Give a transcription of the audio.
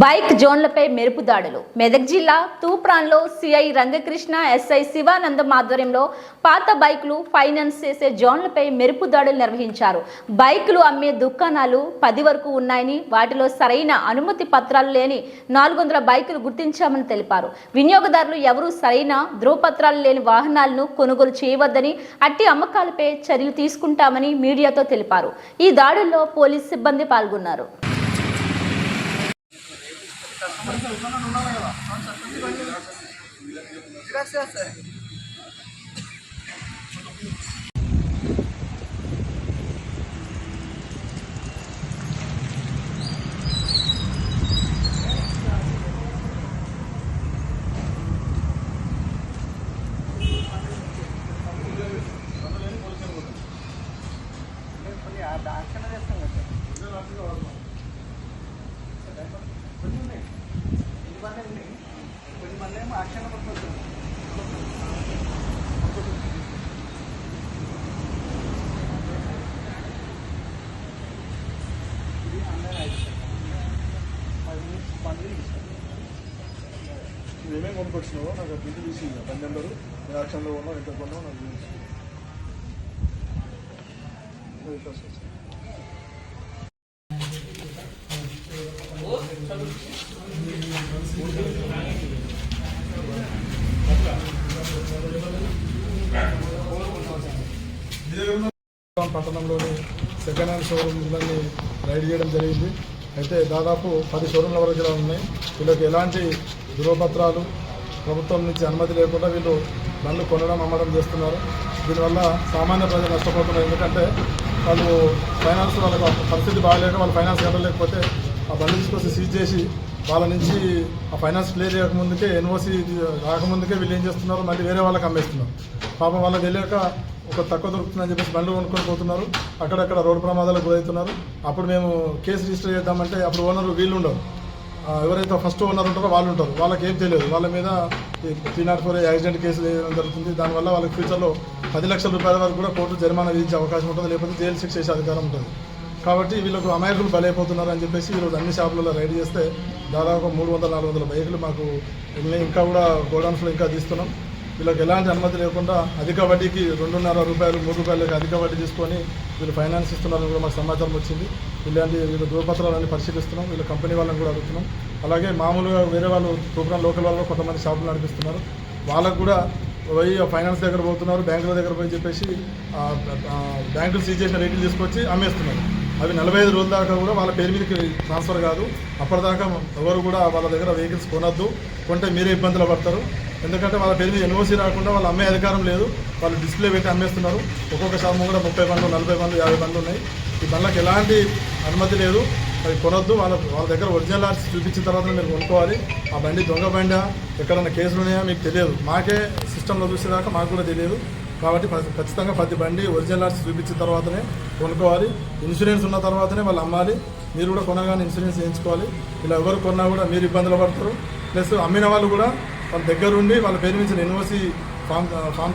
Bike జోన్లపై మెరుపు దాడులు. మెదక్ జిల్లా తూప్రాన్లో సిఐ రంగకృష్ణ, ఎస్ఐ శివానందం ఆధ్వర్యంలో పాత బైకులు ఫైనాన్స్ చేసే జోన్లపై మెరుపు దాడులు నిర్వహించారు. బైకులు అమ్మే దుకాణాలు 10 వరకు ఉన్నాయని, వాటిలో సరైన అనుమతి పత్రాలు లేని 400 బైకులు గుర్తించామని తెలిపారు. వినియోగదారులు ఎవరూ సరైన ధ్రువపత్రాలు లేని వాహనాలను కొనుగోలు చేయవద్దని, అట్టి అమ్మకాలపై చర్యలు తీసుకుంటామని మీడియాతో తెలిపారు. ఈ దాడుల్లో పోలీసు సిబ్బంది పాల్గొన్నారు. మేమేం కొనుక్కొచ్చినావో నాకు బిల్లు తీసి 10 నెంబరు యాక్షన్లో ఉన్నాం, ఎంత కొన్నావు నాకు తెలుసు. పట్టణంలోని సెకండ్ హ్యాండ్ షోరూమ్లన్నీ రైడ్ చేయడం జరిగింది. అయితే దాదాపు 10 షోరూమ్ల వరకు ఇలా ఉన్నాయి. వీళ్ళకి ఎలాంటి ధృవపత్రాలు, ప్రభుత్వం నుంచి అనుమతి లేకుండా వీళ్ళు బండ్లు కొనడం, అమ్మడం చేస్తున్నారు. దీనివల్ల సామాన్య ప్రజలు నష్టపోతున్నారు. ఎందుకంటే వాళ్ళు ఫైనాన్స్, వాళ్ళకి పరిస్థితి బాగాలేక వాళ్ళు ఫైనాన్స్ కట్టలేకపోతే ఆ బండ్లు తీసుకొచ్చి సీజ్ చేసి వాళ్ళ నుంచి ఆ ఫైనాన్స్ క్లియర్ చేయకముందుకే, ఎన్ఓసి రాకముందుకే వీళ్ళు ఏం చేస్తున్నారు, మళ్ళీ వేరే వాళ్ళకి అమ్మేస్తున్నారు. పాపం వాళ్ళకి తెలియక ఒక తక్కువ దొరుకుతుందని చెప్పేసి బండ్లు కొనుక్కొని పోతున్నారు. అక్కడక్కడ రోడ్డు ప్రమాదాలకు గురవుతున్నారు. అప్పుడు మేము కేసు రిజిస్టర్ చేద్దామంటే అప్పుడు ఓనరు వీళ్ళు ఉండరు, ఎవరైతే ఫస్ట్ ఓనర్ ఉంటారో వాళ్ళు ఉంటారు. వాళ్ళకి ఏం తెలియదు. వాళ్ళ మీద 304 యాక్సిడెంట్ కేసు వేయడం జరుగుతుంది. దానివల్ల వాళ్ళకి ఫ్యూచర్లో 10 లక్షల రూపాయల వరకు కూడా కోర్టు జరిమానా విధించే అవకాశం ఉంటుంది, లేకపోతే జైలు శిక్ష చేసే అధికారం ఉంటుంది. కాబట్టి వీళ్ళకు అమాయకులు బలైపోతున్నారు అని చెప్పేసి ఈరోజు అన్ని షాపులలో రైడ్ చేస్తే దాదాపు 300-400 బైకులు మాకు ఇంకా కూడా గోడౌన్స్లో ఇంకా తీస్తున్నాం. వీళ్ళకి ఎలాంటి అనుమతి లేకుండా అధిక వడ్డీకి 2.5 రూపాయలు 3 రూపాయలకి అధిక వడ్డీ తీసుకొని వీళ్ళు ఫైనాన్స్ ఇస్తున్నారని కూడా మాకు సమాచారం వచ్చింది. వీళ్ళ ధృవపత్రాలన్నీ పరిశీలిస్తున్నాం. వీళ్ళ కంపెనీ వాళ్ళని కూడా అడుగుతున్నాం. అలాగే మామూలుగా వేరే వాళ్ళు ప్రోగ్రామ్ లోకల్ వాళ్ళు కొంతమంది షాపులు నడిపిస్తున్నారు. వాళ్ళకు కూడా పోయి ఫైనాన్స్ దగ్గర పోతున్నారు, బ్యాంకుల దగ్గర పోయి చెప్పేసి బ్యాంకులు సీజ్ చేసిన రేట్లు తీసుకొచ్చి అమ్మేస్తున్నారు. అవి 45 రోజుల దాకా కూడా వాళ్ళ పేరు మీదకి ట్రాన్స్ఫర్ కాదు. అప్పటిదాకా ఎవరు కూడా వాళ్ళ దగ్గర వెహికల్స్ కొనొద్దు, కొంటే మీరే ఇబ్బందులు పడతారు. ఎందుకంటే వాళ్ళ పేరు మీద ఎన్ఓసి రాకుండా వాళ్ళు అమ్మే అధికారం లేదు. వాళ్ళు డిస్ప్లే పెట్టి అమ్మేస్తున్నారు. ఒక్కొక్క షాపు కూడా 30 బండ్లు, 40 బండ్లు, 50 బండ్లు ఉన్నాయి. ఈ బండ్లకు ఎలాంటి అనుమతి లేదు. అవి కొనొద్దు. వాళ్ళ దగ్గర ఒరిజినల్ ఆర్ట్స్ చూపించిన తర్వాత మీరు కొనుక్కోవాలి. ఆ బండి దొంగ బండా, ఎక్కడన్నా కేసులు ఉన్నాయా మీకు తెలియదు. మాకే సిస్టంలో చూసేదాకా మాకు కూడా తెలియదు. కాబట్టి ఖచ్చితంగా ప్రతి బండి ఒరిజినల్ ఆర్ట్స్ చూపించిన తర్వాతనే కొనుక్కోవాలి. ఇన్సూరెన్స్ ఉన్న తర్వాతనే వాళ్ళు అమ్మాలి. మీరు కూడా కొనగానే ఇన్సూరెన్స్ చేయించుకోవాలి. ఇలా ఎవరు కొన్నా కూడా మీరు ఇబ్బందులు పడతారు. ప్లస్ అమ్మిన వాళ్ళు కూడా వాళ్ళ దగ్గర ఉండి వాళ్ళ పేరు నుంచి ఎన్ఓసి ఫామ్ 20 ఫామ్